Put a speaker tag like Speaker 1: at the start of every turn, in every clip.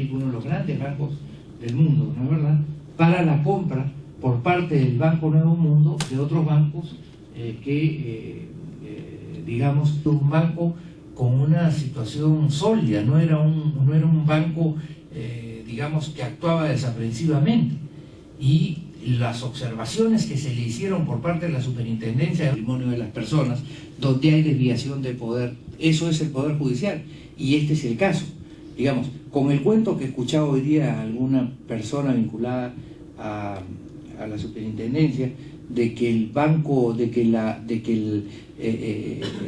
Speaker 1: América, uno de los grandes bancos del mundo, ¿no es verdad?, para la compra por parte del Banco Nuevo Mundo de otros bancos digamos, un banco con una situación sólida, no era un banco, digamos, que actuaba desaprensivamente. Y las observaciones que se le hicieron por parte de la superintendencia del patrimonio de las personas, donde hay desviación de poder, eso es el Poder Judicial, y este es el caso. Digamos, con el cuento que he escuchado hoy día a alguna persona vinculada a la superintendencia, de que el banco,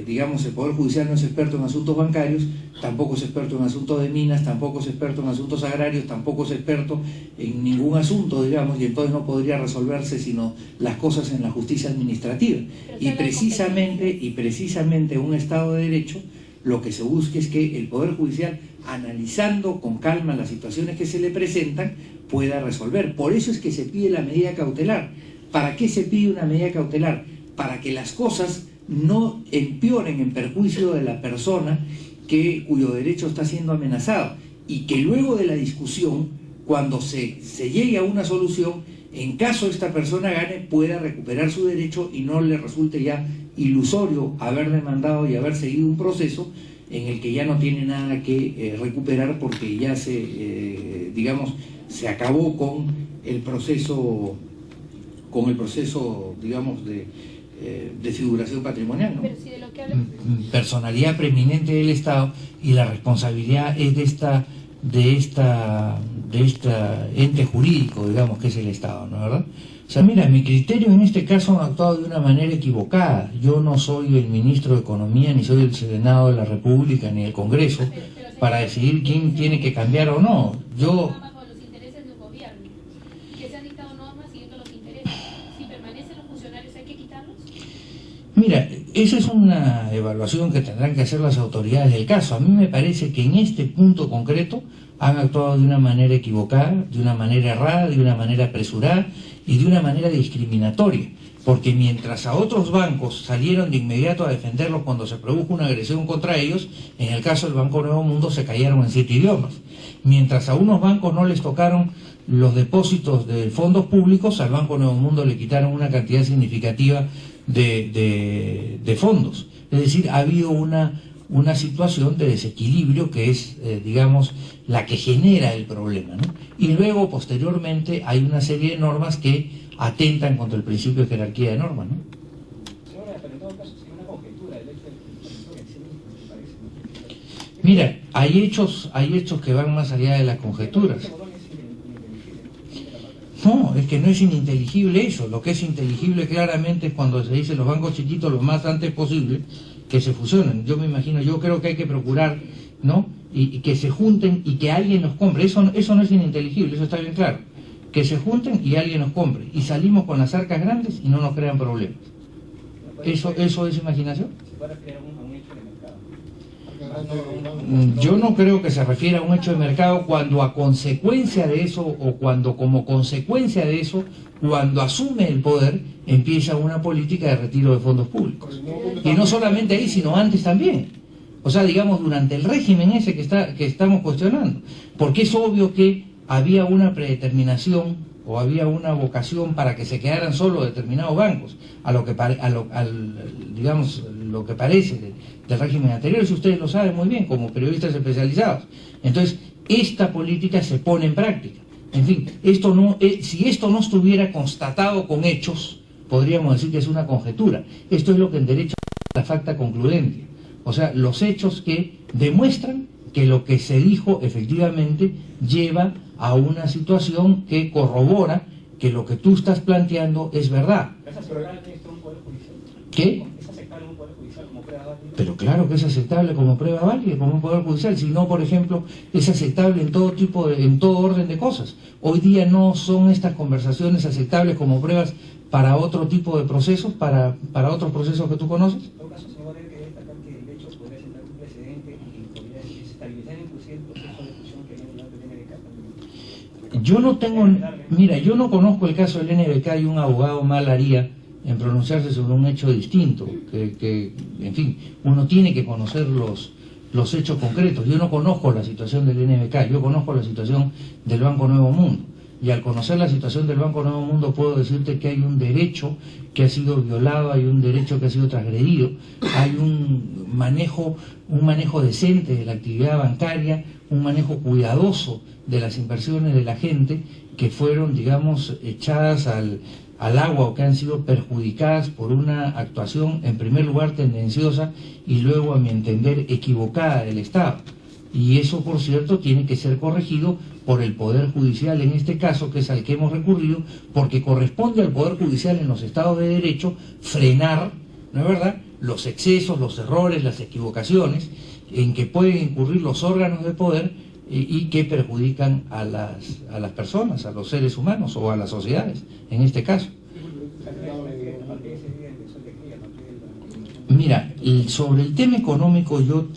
Speaker 1: digamos, el Poder Judicial no es experto en asuntos bancarios, tampoco es experto en asuntos de minas, tampoco es experto en asuntos agrarios, tampoco es experto en ningún asunto, digamos, y entonces no podría resolverse sino las cosas en la justicia administrativa. Y precisamente un Estado de Derecho, lo que se busca es que el Poder Judicial, analizando con calma las situaciones que se le presentan, pueda resolver. Por eso es que se pide la medida cautelar. ¿Para qué se pide una medida cautelar? Para que las cosas no empeoren en perjuicio de la persona cuyo derecho está siendo amenazado, y que luego de la discusión, cuando se llegue a una solución, en caso esta persona gane, pueda recuperar su derecho y no le resulte ya ilusorio haber demandado y haber seguido un proceso en el que ya no tiene nada que recuperar, porque ya digamos, se acabó con el proceso, digamos, de desfiguración patrimonial, ¿no?
Speaker 2: Pero si de lo que habla...
Speaker 1: Personalidad preeminente del Estado, y la responsabilidad es de esta ente jurídico, digamos, que es el Estado, ¿no es verdad? O sea, mira, mi criterio en este caso ha actuado de una manera equivocada. Yo no soy el ministro de Economía, ni soy el Senado de la República, ni el Congreso, para decidir quién tiene que cambiar o no. Yo... Mira, esa es una evaluación que tendrán que hacer las autoridades del caso. A mí me parece que en este punto concreto han actuado de una manera equivocada, de una manera errada, de una manera apresurada y de una manera discriminatoria. Porque mientras a otros bancos salieron de inmediato a defenderlos cuando se produjo una agresión contra ellos, en el caso del Banco Nuevo Mundo se callaron en 7 idiomas. Mientras a unos bancos no les tocaron los depósitos de fondos públicos, al Banco Nuevo Mundo le quitaron una cantidad significativa de fondos. Es decir, ha habido una situación de desequilibrio que es, digamos, la que genera el problema, ¿no? Y luego, posteriormente, hay una serie de normas que atentan contra el principio de jerarquía de normas, ¿no?
Speaker 3: Pero en todo caso, sería una conjetura el hecho de que me parece, ¿no?
Speaker 1: Mira, hay hechos que van más allá de las conjeturas. No, es que no es ininteligible eso. Lo que es inteligible claramente es cuando se dice los bancos chiquitos lo más antes posible que se fusionen. Yo me imagino, yo creo que hay que procurar, ¿no? Y que se junten y que alguien los compre. Eso no es ininteligible, eso está bien claro. Que se junten y alguien los compre. Y salimos con las arcas grandes y no nos crean problemas. ¿Eso es imaginación?
Speaker 3: ¿Se puede referir a un hecho de mercado?
Speaker 1: Yo no creo que se refiera a un hecho de mercado cuando a consecuencia de eso, o cuando como consecuencia de eso, cuando asume el poder, empieza una política de retiro de fondos públicos. Y no solamente ahí, sino antes también. O sea, digamos, durante el régimen ese que estamos cuestionando. Porque es obvio que había una predeterminación o había una vocación para que se quedaran solo determinados bancos, digamos, lo que parece del régimen anterior, si ustedes lo saben muy bien como periodistas especializados. Entonces, esta política se pone en práctica. En fin, si esto no estuviera constatado con hechos, podríamos decir que es una conjetura. Esto es lo que en derecho es la facta concludente. O sea, los hechos que demuestran que lo que se dijo efectivamente lleva a una situación que corrobora que lo que tú estás planteando es verdad.
Speaker 3: ¿Es aceptable esto en un poder judicial?
Speaker 1: ¿Qué?
Speaker 3: ¿Es aceptable en un poder judicial como prueba válida?
Speaker 1: Pero claro que es aceptable como prueba válida, como un poder judicial. Si no, por ejemplo, es aceptable en todo orden de cosas. Hoy día no son estas conversaciones aceptables como pruebas para otro tipo de procesos, para otros procesos que tú conoces.
Speaker 3: En todo caso, señor, hay que destacar que el hecho podría sentar un precedente y podría desestabilizar inclusive el proceso de fusión que viene del NBK también.
Speaker 1: Yo no tengo, mira, yo no conozco el caso del NBK y un abogado mal haría en pronunciarse sobre un hecho distinto, que en fin, uno tiene que conocer los los hechos concretos. Yo no conozco la situación del NBK, yo conozco la situación del Banco Nuevo Mundo. Y al conocer la situación del Banco Nuevo Mundo puedo decirte que hay un derecho que ha sido violado, hay un derecho que ha sido transgredido, hay un manejo decente de la actividad bancaria, un manejo cuidadoso de las inversiones de la gente que fueron, digamos, echadas al agua o que han sido perjudicadas por una actuación, en primer lugar, tendenciosa y luego, a mi entender, equivocada del Estado. Y eso, por cierto, tiene que ser corregido por el Poder Judicial en este caso, que es al que hemos recurrido, porque corresponde al Poder Judicial en los Estados de Derecho frenar, ¿no es verdad?, los excesos, los errores, las equivocaciones en que pueden incurrir los órganos de poder y que perjudican a las personas, a los seres humanos o a las sociedades, en este caso. Mira, sobre el tema económico yo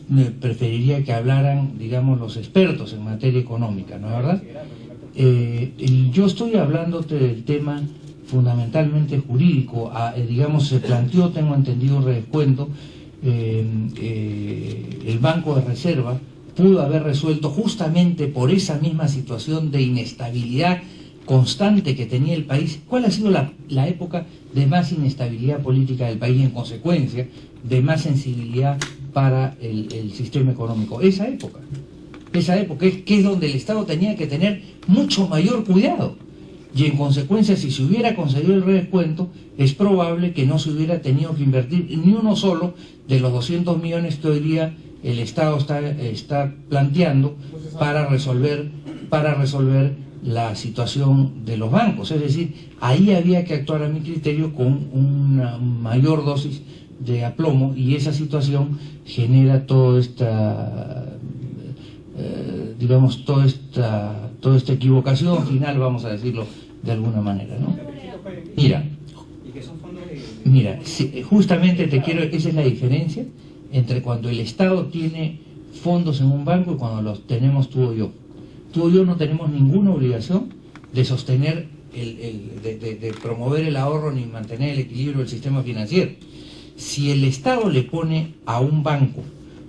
Speaker 1: preferiría que hablaran, digamos, los expertos en materia económica, ¿no es verdad? Yo estoy hablándote del tema fundamentalmente jurídico. Digamos, se planteó, tengo entendido, un redescuento. El Banco de Reserva pudo haber resuelto justamente por esa misma situación de inestabilidad constante que tenía el país. ¿Cuál ha sido la época de más inestabilidad política del país y en consecuencia de más sensibilidad para el sistema económico? Esa época que es donde el Estado tenía que tener mucho mayor cuidado y en consecuencia, si se hubiera conseguido el redescuento, es probable que no se hubiera tenido que invertir ni uno solo de los 200 millones que hoy día el Estado está planteando para resolver la situación de los bancos. Es decir, ahí había que actuar, a mi criterio, con una mayor dosis de aplomo, y esa situación genera toda esta equivocación final, vamos a decirlo de alguna manera, ¿no? Mira, justamente esa es la diferencia entre cuando el Estado tiene fondos en un banco y cuando los tenemos tú o yo. Tú o yo no tenemos ninguna obligación de sostener, de promover el ahorro ni mantener el equilibrio del sistema financiero. Si el Estado le pone a un banco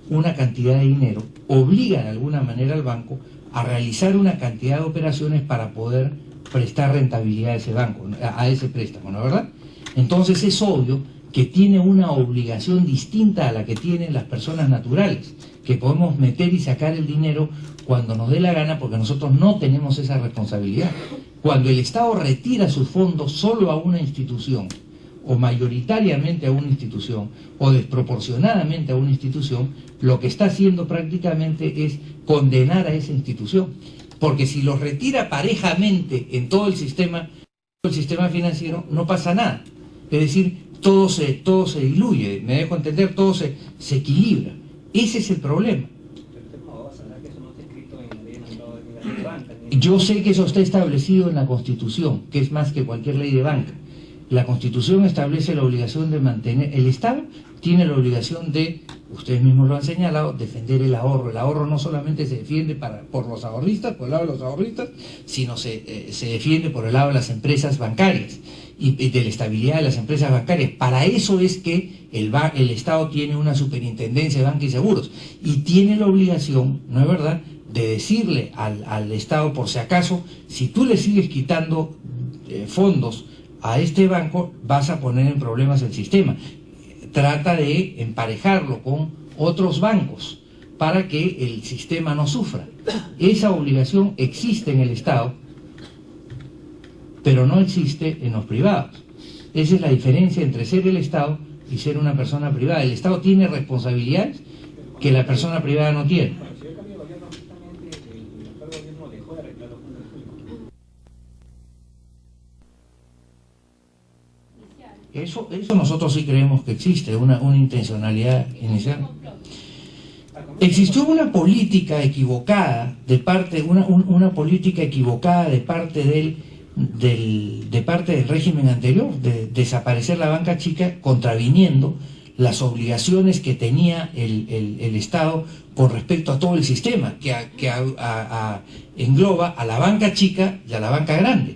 Speaker 1: una cantidad de dinero, obliga de alguna manera al banco a realizar una cantidad de operaciones para poder prestar rentabilidad a ese banco, a ese préstamo, ¿no es verdad? Entonces es obvio que tiene una obligación distinta a la que tienen las personas naturales, que podemos meter y sacar el dinero cuando nos dé la gana, porque nosotros no tenemos esa responsabilidad. Cuando el Estado retira sus fondos solo a una institución, o mayoritariamente a una institución, o desproporcionadamente a una institución, lo que está haciendo prácticamente es condenar a esa institución. Porque si los retira parejamente en todo el sistema financiero, no pasa nada. Es decir, todo se diluye, me dejo entender, todo se equilibra. Ese es el problema. Yo sé que eso está establecido en la Constitución, que es más que cualquier ley de banca. La Constitución establece la obligación de mantener, el Estado tiene la obligación de, ustedes mismos lo han señalado, defender el ahorro. El ahorro no solamente se defiende por los ahorristas, por el lado de los ahorristas, sino se defiende por el lado de las empresas bancarias y de la estabilidad de las empresas bancarias. Para eso es que el Estado tiene una superintendencia de banca y seguros y tiene la obligación, ¿no es verdad?, de decirle al Estado, por si acaso, si tú le sigues quitando fondos a este banco, vas a poner en problemas el sistema. Trata de emparejarlo con otros bancos para que el sistema no sufra. Esa obligación existe en el Estado, pero no existe en los privados. Esa es la diferencia entre ser el Estado y ser una persona privada. El Estado tiene responsabilidades que la persona privada no tiene. Eso nosotros sí creemos que existe, una intencionalidad inicial. Existió una política equivocada de parte, una política equivocada de parte del régimen anterior, de desaparecer la banca chica, contraviniendo las obligaciones que tenía el Estado con respecto a todo el sistema, que engloba a la banca chica y a la banca grande.